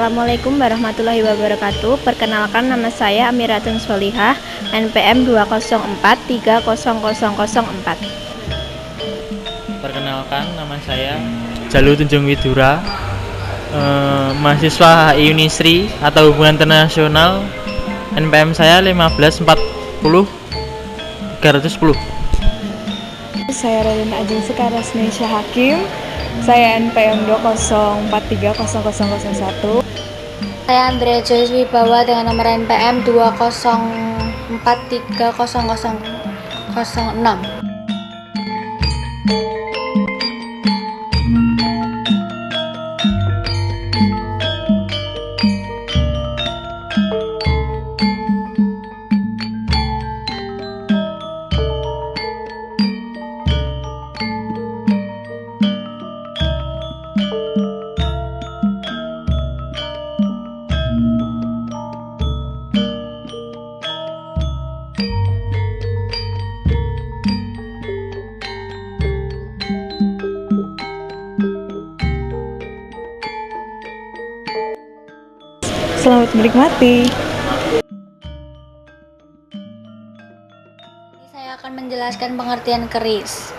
Assalamualaikum warahmatullahi wabarakatuh. Perkenalkan, nama saya Amiratun Sholihah, NPM 204300004. Perkenalkan, nama saya Jalu Tunjung Widura, mahasiswa HI Unisri atau Hubungan Internasional. NPM saya 1540 310. Saya Raden Ajeng Sekarasnesya Hakim. Saya NPM 204300001. Saya Andrea Joyce Wibawa dengan nomor NPM 204300006. Selamat menikmati. Saya akan menjelaskan pengertian keris.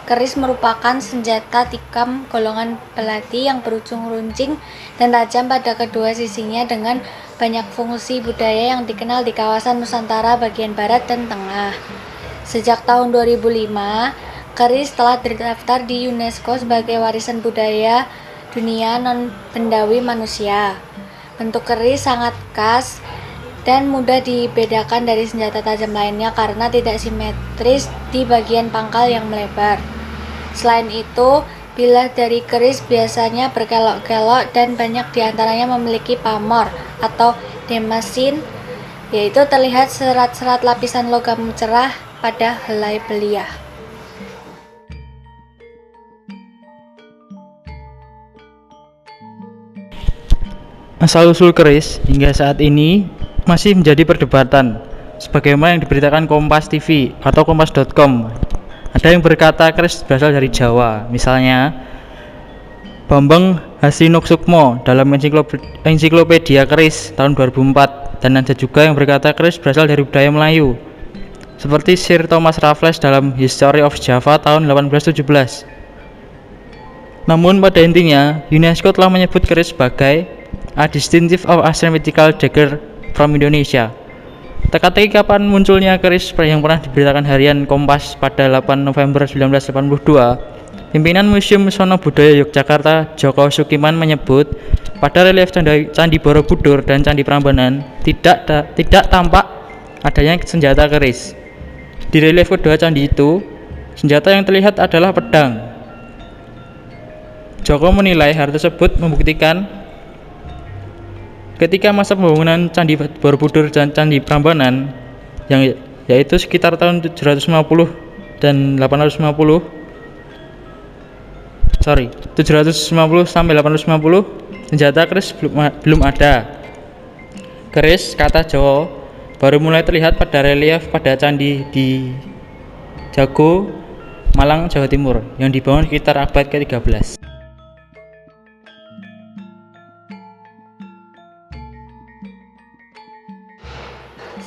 Keris merupakan senjata tikam golongan belati yang berujung runcing dan tajam pada kedua sisinya dengan banyak fungsi budaya yang dikenal di kawasan Nusantara bagian barat dan tengah. Sejak tahun 2005, keris telah terdaftar di UNESCO sebagai warisan budaya dunia non-bendawi manusia. Bentuk keris sangat khas dan mudah dibedakan dari senjata tajam lainnya karena tidak simetris di bagian pangkal yang melebar. Selain itu, bilah dari keris biasanya berkelok-kelok dan banyak diantaranya memiliki pamor atau damascene, yaitu terlihat serat-serat lapisan logam cerah pada helai beliah. Asal-usul keris hingga saat ini masih menjadi perdebatan, sebagaimana yang diberitakan Kompas TV atau kompas.com. Ada yang berkata keris berasal dari Jawa, misalnya Bambang Hasinoksukmo dalam ensiklopedia keris tahun 2004, dan ada juga yang berkata keris berasal dari budaya Melayu, seperti Sir Thomas Raffles dalam History of Java tahun 1817. Namun pada intinya, UNESCO telah menyebut keris sebagai a distinctive of asymmetrical dagger from Indonesia. Teka-teki kapan munculnya keris yang pernah diberitakan harian Kompas pada 8 November 1982, pimpinan Museum Sono Budaya Yogyakarta Joko Sukiman menyebut pada relief Candi Borobudur dan Candi Prambanan tidak tampak adanya senjata keris. Di relief kedua candi itu, senjata yang terlihat adalah pedang. Joko menilai hal tersebut membuktikan ketika masa pembangunan Candi Borobudur dan Candi Prambanan, yang yaitu sekitar tahun 750 sampai 850, senjata keris belum ada. Keris, kata Jawa, baru mulai terlihat pada relief pada candi di Jago, Malang, Jawa Timur, yang dibangun sekitar abad ke-13.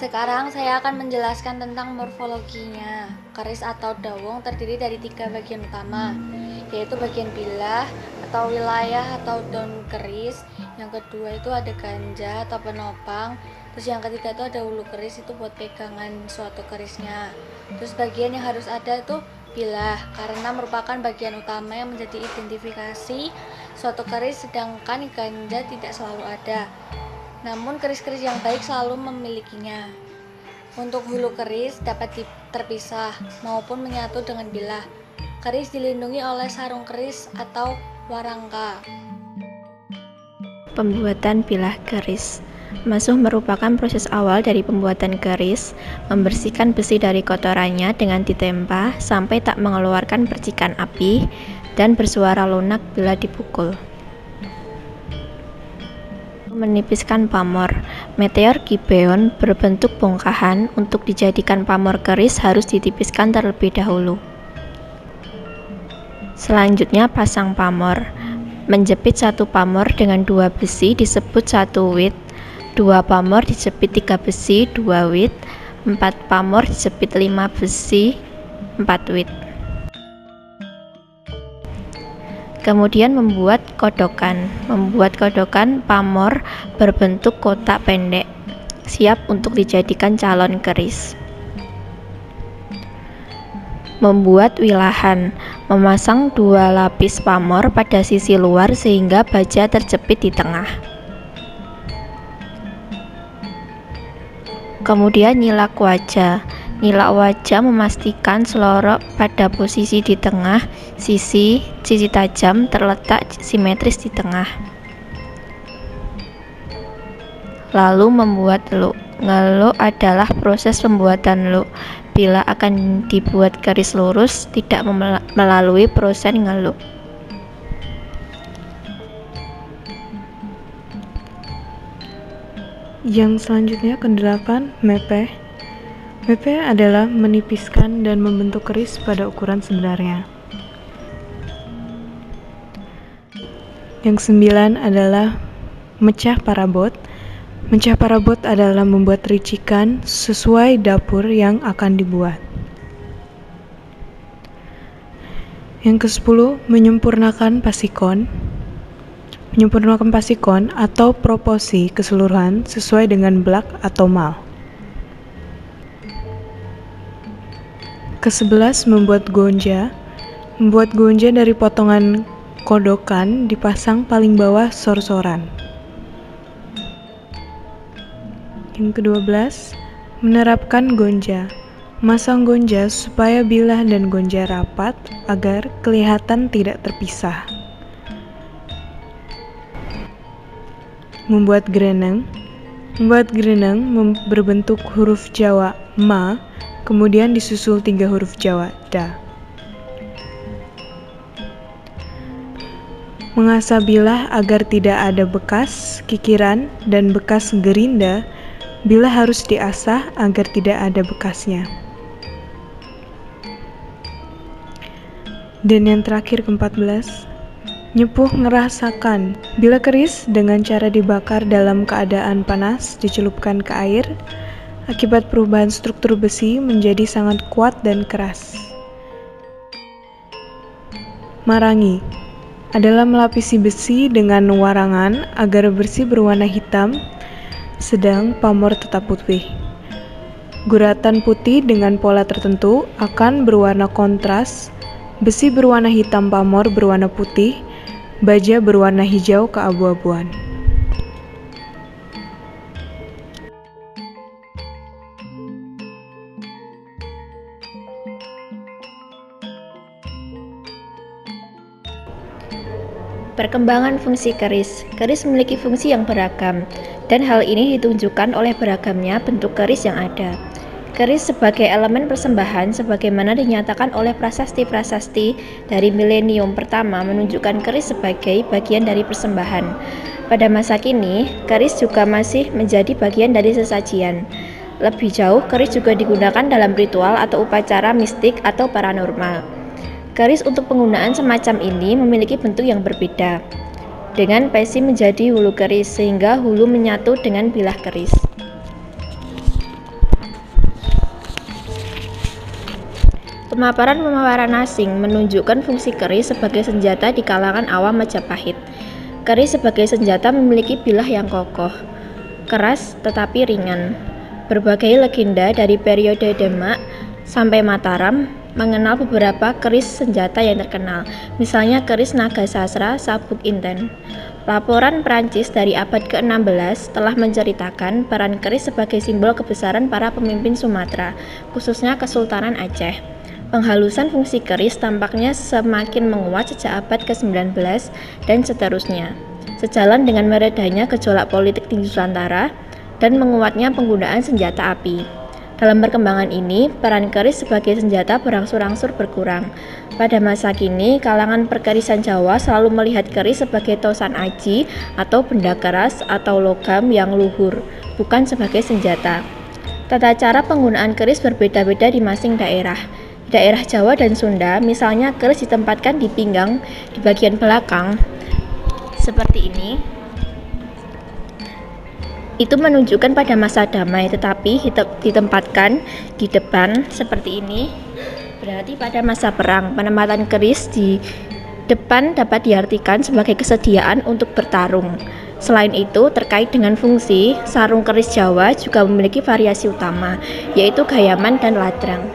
Sekarang saya akan menjelaskan tentang morfologinya. Keris atau dawong terdiri dari 3 bagian utama, yaitu bagian bilah atau wilayah atau daun keris. Yang kedua itu ada ganja atau penopang. Terus yang ketiga itu ada hulu keris, itu buat pegangan suatu kerisnya. Terus bagian yang harus ada itu bilah, karena merupakan bagian utama yang menjadi identifikasi suatu keris, sedangkan ganja tidak selalu ada. Namun keris-keris yang baik selalu memilikinya. Untuk hulu keris dapat terpisah maupun menyatu dengan bilah. Keris dilindungi oleh sarung keris atau warangka. Pembuatan bilah keris. Masuh merupakan proses awal dari pembuatan keris, membersihkan besi dari kotorannya dengan ditempa sampai tak mengeluarkan percikan api dan bersuara lunak bila dipukul. Menipiskan pamor. Meteor Gibeon berbentuk bongkahan. Untuk dijadikan pamor keris harus ditipiskan terlebih dahulu. Selanjutnya pasang pamor. Menjepit satu pamor dengan 2 besi disebut 1 wit, 2 pamor dijepit 3 besi 2 wit, 4 pamor dijepit 5 besi 4 wit. Kemudian membuat kodokan. Membuat kodokan pamor berbentuk kotak pendek, siap untuk dijadikan calon keris. Membuat wilahan. Memasang 2 lapis pamor pada sisi luar sehingga baja terjepit di tengah. Kemudian nyilak wajah. Nyilak wajah memastikan selorok pada posisi di tengah, sisi tajam terletak simetris di tengah. Lalu membuat look. Ngeluk adalah proses pembuatan look. Bila akan dibuat keris lurus, tidak melalui proses ngeluk. Yang selanjutnya ke-8, mepeh. Mepeh adalah menipiskan dan membentuk keris pada ukuran sebenarnya. Yang 9 adalah mecah parabot. Mecah parabot adalah membuat ricikan sesuai dapur yang akan dibuat. Yang ke-10, menyempurnakan pasikon. Menyempurnakan pasikon atau proporsi keseluruhan sesuai dengan blak atau mal. Ke-11, membuat gonja. Membuat gonja dari potongan kodokan dipasang paling bawah sor-soran. Yang ke-12, menerapkan gonja. Masang gonja supaya bilah dan gonja rapat agar kelihatan tidak terpisah. Membuat greneng. Membuat greneng berbentuk huruf Jawa ma, kemudian disusul 3 huruf Jawa da. Mengasah bilah agar tidak ada bekas kikiran dan bekas gerinda. Bilah harus diasah agar tidak ada bekasnya. Dan yang terakhir ke-14, nyepuh ngerasakan. Bila keris dengan cara dibakar dalam keadaan panas dicelupkan ke air, akibat perubahan struktur besi menjadi sangat kuat dan keras. Marangi adalah melapisi besi dengan warangan agar besi berwarna hitam, sedang pamor tetap putih. Guratan putih dengan pola tertentu akan berwarna kontras, besi berwarna hitam, pamor berwarna putih, baja berwarna hijau keabu-abuan. Perkembangan fungsi keris. Keris memiliki fungsi yang beragam, dan hal ini ditunjukkan oleh beragamnya bentuk keris yang ada. Keris sebagai elemen persembahan sebagaimana dinyatakan oleh prasasti-prasasti dari milenium pertama menunjukkan keris sebagai bagian dari persembahan. Pada masa kini, keris juga masih menjadi bagian dari sesajian. Lebih jauh, keris juga digunakan dalam ritual atau upacara mistik atau paranormal. Keris untuk penggunaan semacam ini memiliki bentuk yang berbeda. Dengan pesi menjadi hulu keris, sehingga hulu menyatu dengan bilah keris. Pemaparan asing menunjukkan fungsi keris sebagai senjata di kalangan awam Majapahit. Keris sebagai senjata memiliki bilah yang kokoh, keras tetapi ringan. Berbagai legenda dari periode Demak sampai Mataram mengenal beberapa keris senjata yang terkenal, misalnya keris Nagasasra Sabuk Inten. Laporan Prancis dari abad ke-16 telah menceritakan peran keris sebagai simbol kebesaran para pemimpin Sumatera, khususnya Kesultanan Aceh. Penghalusan fungsi keris tampaknya semakin menguat sejak abad ke-19 dan seterusnya, sejalan dengan meredanya gejolak politik di Nusantara dan menguatnya penggunaan senjata api. Dalam perkembangan ini, peran keris sebagai senjata berangsur-angsur berkurang. Pada masa kini, kalangan perkerisan Jawa selalu melihat keris sebagai tosan aji atau benda keras atau logam yang luhur, bukan sebagai senjata. Tata cara penggunaan keris berbeda-beda di masing daerah. Di daerah Jawa dan Sunda, misalnya keris ditempatkan di pinggang di bagian belakang, seperti ini, itu menunjukkan pada masa damai, tetapi ditempatkan di depan seperti ini berarti pada masa perang. Penempatan keris di depan dapat diartikan sebagai kesediaan untuk bertarung. Selain itu, terkait dengan fungsi, sarung keris Jawa juga memiliki variasi utama, yaitu gayaman dan ladrang.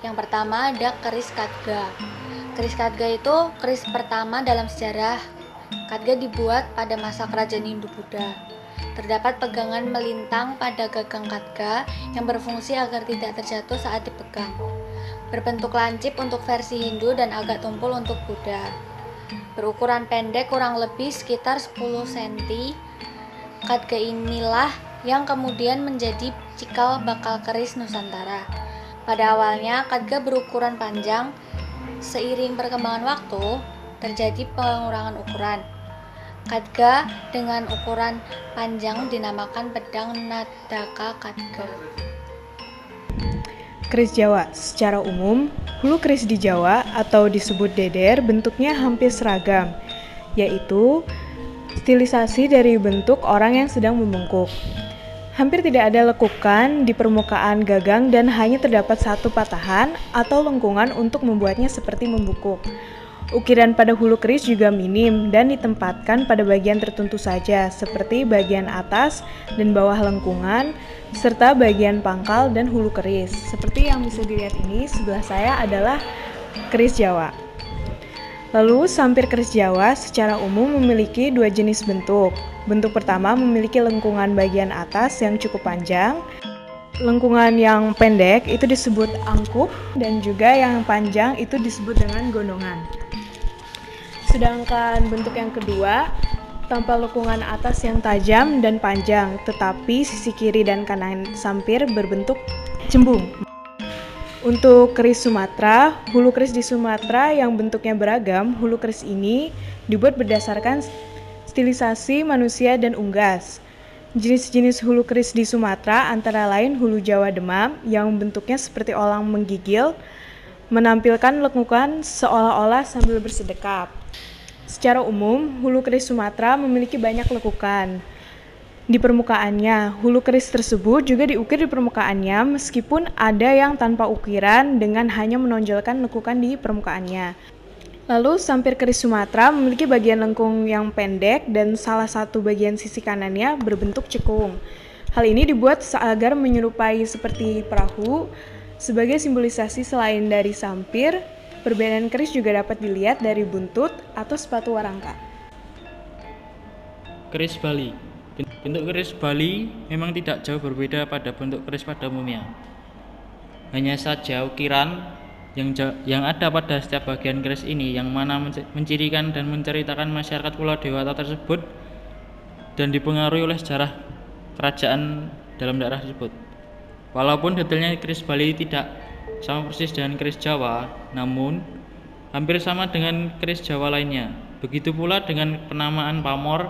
Yang pertama ada keris Khadga. Keris Khadga itu keris pertama dalam sejarah. Khadga dibuat pada masa kerajaan Hindu-Buddha. Terdapat pegangan melintang pada gagang Khadga yang berfungsi agar tidak terjatuh saat dipegang. Berbentuk lancip untuk versi Hindu dan agak tumpul untuk Buddha. Berukuran pendek kurang lebih sekitar 10 cm. Khadga inilah yang kemudian menjadi cikal bakal keris Nusantara. Pada awalnya, Khadga berukuran panjang. Seiring perkembangan waktu, terjadi pengurangan ukuran. Khadga dengan ukuran panjang dinamakan pedang Nadaka Khadga. Keris Jawa. Secara umum, hulu keris di Jawa atau disebut deder bentuknya hampir seragam, yaitu stilisasi dari bentuk orang yang sedang membungkuk. Hampir tidak ada lekukan di permukaan gagang dan hanya terdapat satu patahan atau lengkungan untuk membuatnya seperti membungkuk. Ukiran pada hulu keris juga minim dan ditempatkan pada bagian tertentu saja, seperti bagian atas dan bawah lengkungan, serta bagian pangkal dan hulu keris. Seperti yang bisa dilihat ini, sebelah saya adalah keris Jawa. Lalu, sampir keris Jawa secara umum memiliki dua jenis bentuk. Bentuk pertama memiliki lengkungan bagian atas yang cukup panjang. Lengkungan yang pendek itu disebut angkup dan juga yang panjang itu disebut dengan gondongan. Sedangkan bentuk yang kedua tanpa lengkungan atas yang tajam dan panjang, tetapi sisi kiri dan kanan sampir berbentuk cembung. Untuk keris Sumatera, hulu keris di Sumatera yang bentuknya beragam, hulu keris ini dibuat berdasarkan stilisasi manusia dan unggas. Jenis-jenis hulu keris di Sumatera antara lain hulu Jawa Demam yang bentuknya seperti elang menggigil, menampilkan lekukan seolah-olah sambil bersedekap. Secara umum, hulu keris Sumatera memiliki banyak lekukan di permukaannya. Hulu keris tersebut juga diukir di permukaannya meskipun ada yang tanpa ukiran dengan hanya menonjolkan lekukan di permukaannya. Lalu sampir keris Sumatera memiliki bagian lengkung yang pendek dan salah satu bagian sisi kanannya berbentuk cekung. Hal ini dibuat agar menyerupai seperti perahu. Sebagai simbolisasi selain dari sampir, perbedaan keris juga dapat dilihat dari buntut atau sepatu warangka. Keris Bali. Bentuk keris Bali memang tidak jauh berbeda pada bentuk keris pada umumnya. Hanya saja ukiran yang ada pada setiap bagian keris ini yang mana mencirikan dan menceritakan masyarakat Pulau Dewata tersebut dan dipengaruhi oleh sejarah kerajaan dalam daerah tersebut. Walaupun detailnya keris Bali tidak sama persis dengan keris Jawa, namun hampir sama dengan keris Jawa lainnya. Begitu pula dengan penamaan pamor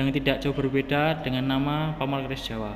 yang tidak jauh berbeda dengan nama pamor keris Jawa.